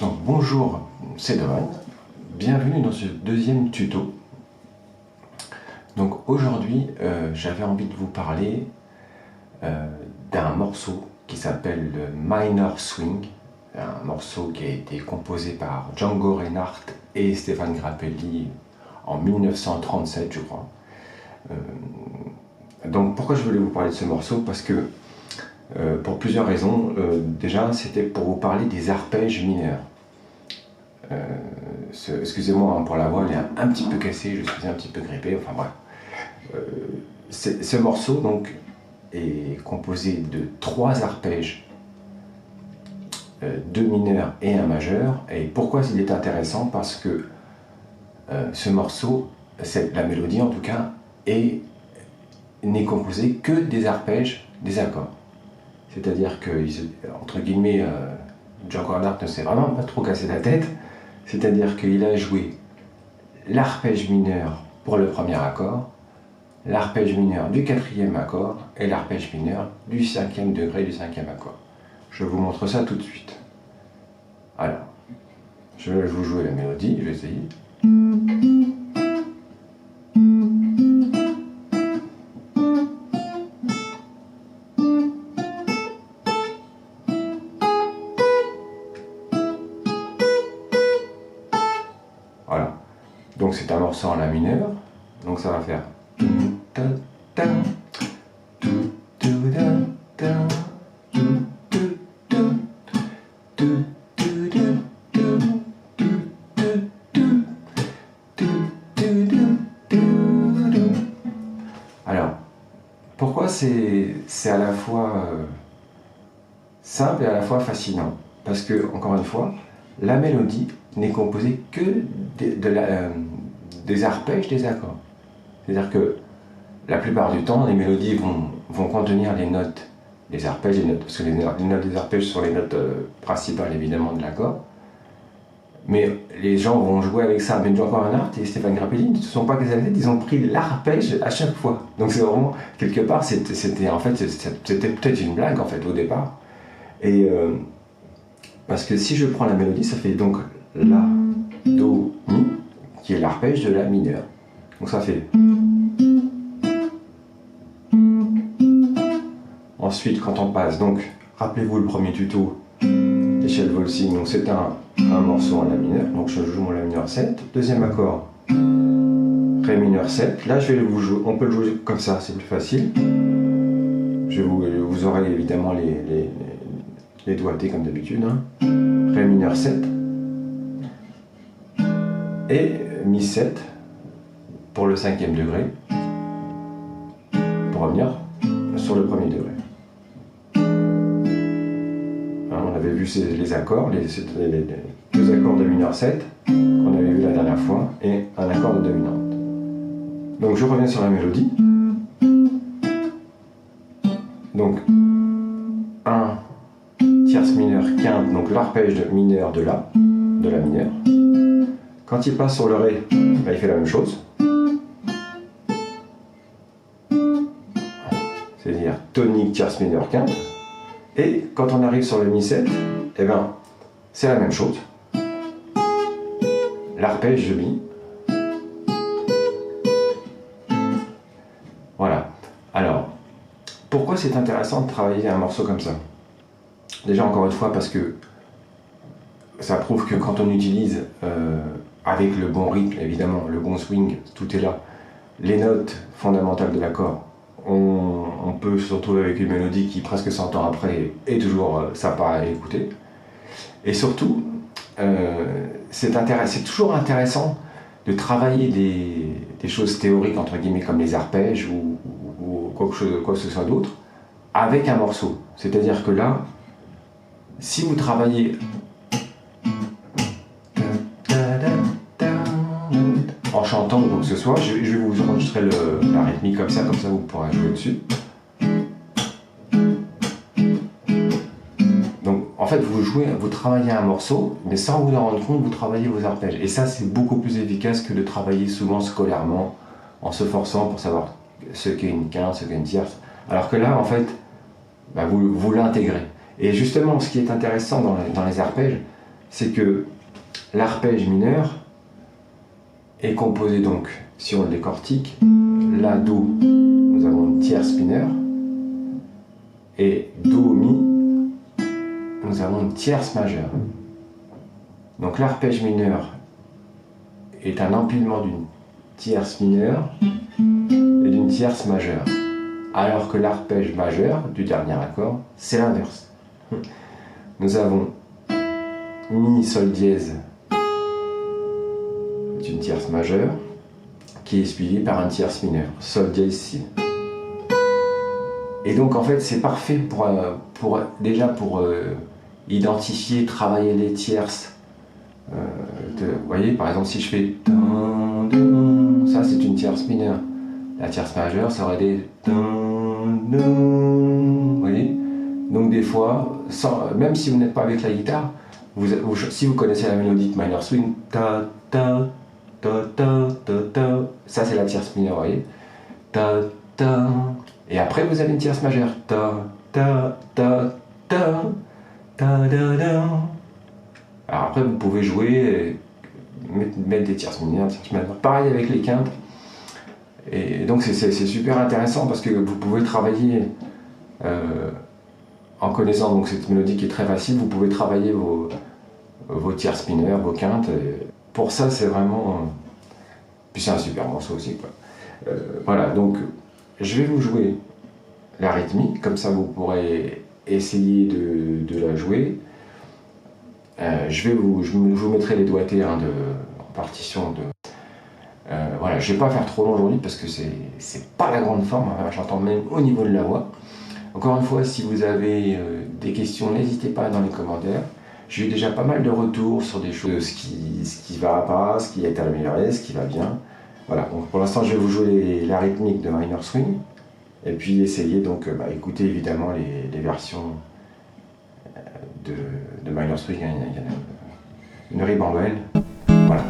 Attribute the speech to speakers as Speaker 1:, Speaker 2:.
Speaker 1: Donc, bonjour, c'est Doran. Bienvenue dans ce deuxième tuto. Donc aujourd'hui, j'avais envie de vous parler d'un morceau qui s'appelle le Minor Swing, un morceau qui a été composé par Django Reinhardt et Stéphane Grappelli en 1937, je crois. Donc pourquoi je voulais vous parler de ce morceau? Parce que pour plusieurs raisons. Déjà, c'était pour vous parler des arpèges mineurs. Excusez-moi pour la voix, elle est un petit peu cassée, je suis un petit peu grippé, enfin bref. Ce morceau donc est composé de 3 arpèges, 2 mineurs et un majeur. Et pourquoi il est intéressant? Parce que ce morceau, la mélodie en tout cas, n'est composée que des arpèges, des accords. C'est-à-dire que, entre guillemets, Django Reinhardt ne s'est vraiment pas trop cassé la tête. C'est-à-dire qu'il a joué l'arpège mineur pour le premier accord, l'arpège mineur du 4e accord et l'arpège mineur du 5e degré du 5e accord. Je vous montre ça tout de suite. Alors, je vais vous jouer la mélodie, je vais essayer. Voilà, donc c'est un morceau en la mineur, donc ça va faire. Alors, pourquoi c'est à la fois simple et à la fois fascinant? Parce que, encore une fois, la mélodie n'est composée que des arpèges des accords. C'est-à-dire que la plupart du temps, les mélodies vont contenir les notes des arpèges, parce que les notes des arpèges sont les notes principales évidemment de l'accord. Mais les gens vont jouer avec ça. Mais Django Reinhardt et Stéphane Grappelli ne se sont pas cassés la tête, ils ont pris l'arpège à chaque fois. Donc c'est vraiment, quelque part, c'était peut-être une blague en fait au départ. Et parce que si je prends la mélodie, ça fait donc La, Do, Mi, qui est l'arpège de La mineur. Donc ça fait. Ensuite, quand on passe, donc, rappelez-vous le premier tuto, l'échelle Volsing, donc c'est un morceau en La mineur, donc je joue mon La mineur 7, deuxième accord, Ré mineur 7, là je vais vous jouer, on peut le jouer comme ça, c'est plus facile. Vous aurez évidemment les doigtés comme d'habitude, hein. Ré mineur 7 et Mi 7 pour le 5e degré, pour revenir sur le premier degré. On avait vu les accords, les 2 accords de mineur 7 qu'on avait vu la dernière fois et un accord de dominante. Donc je reviens sur la mélodie. Donc 1 tierce mineure quinte, donc l'arpège mineur de La mineur. Quand il passe sur le Ré, il fait la même chose. C'est-à-dire tonique tierce mineure quinte. Et quand on arrive sur le Mi 7, eh ben, c'est la même chose. L'arpège de Mi. Voilà. Alors, pourquoi c'est intéressant de travailler un morceau comme ça? Déjà, encore une fois, parce que ça prouve que quand on utilise, avec le bon rythme, évidemment, le bon swing, tout est là, les notes fondamentales de l'accord, on peut se retrouver avec une mélodie qui, presque 100 ans après, est toujours sympa à écouter. Et surtout, c'est toujours intéressant de travailler des choses théoriques, entre guillemets, comme les arpèges ou quoi que ce soit d'autre, avec un morceau. C'est-à-dire que là, si vous travaillez en chantant ou quoi que ce soit, je vais vous enregistrer la rythmique comme ça vous pourrez jouer dessus. Donc en fait vous travaillez un morceau, mais sans vous en rendre compte, vous travaillez vos arpèges. Et ça c'est beaucoup plus efficace que de travailler souvent scolairement, en se forçant pour savoir ce qu'est une quinte, ce qu'est une tierce. Alors que là en fait, vous l'intégrez. Et justement ce qui est intéressant dans les arpèges, c'est que l'arpège mineur est composé donc, si on le décortique, La, Do, nous avons une tierce mineure, et Do, Mi, nous avons une tierce majeure. Donc l'arpège mineur est un empilement d'une tierce mineure et d'une tierce majeure, alors que l'arpège majeur du dernier accord, c'est l'inverse. Nous avons Mi, Sol dièse d'une tierce majeure qui est suivie par un tierce mineur, Sol dièse Si. Et donc en fait c'est parfait pour identifier, travailler les tierces. Vous voyez, par exemple si je fais ça c'est une tierce mineure. La tierce majeure ça aurait des vous voyez. Donc des fois, même si vous n'êtes pas avec la guitare, si vous connaissez la mélodie de Minor Swing, ta ta ta ta ta ta, ça c'est la tierce mineure, vous voyez, ta ta, et après vous avez une tierce majeure, ta ta ta ta ta da da. Alors après vous pouvez jouer, mettre des tierces mineures, pareil avec les quintes, et donc c'est super intéressant parce que vous pouvez travailler en connaissant donc cette mélodie qui est très facile, vous pouvez travailler vos tierces mineures, vos quintes. Pour ça, c'est vraiment... Puis c'est un super morceau aussi, quoi. Voilà, donc je vais vous jouer la rythmique, comme ça vous pourrez essayer de la jouer. Je vous mettrai les doigtés en partition de... voilà, je ne vais pas faire trop long aujourd'hui parce que c'est pas la grande forme, hein, j'entends même au niveau de la voix. Encore une fois, si vous avez des questions, n'hésitez pas dans les commentaires. J'ai eu déjà pas mal de retours sur des choses, ce qui va pas, ce qui est amélioré, ce qui va bien. Voilà, donc pour l'instant, je vais vous jouer la rythmique de Minor Swing. Et puis essayer donc, écouter évidemment les versions de Minor Swing. Il y en a une ribambelle. Voilà.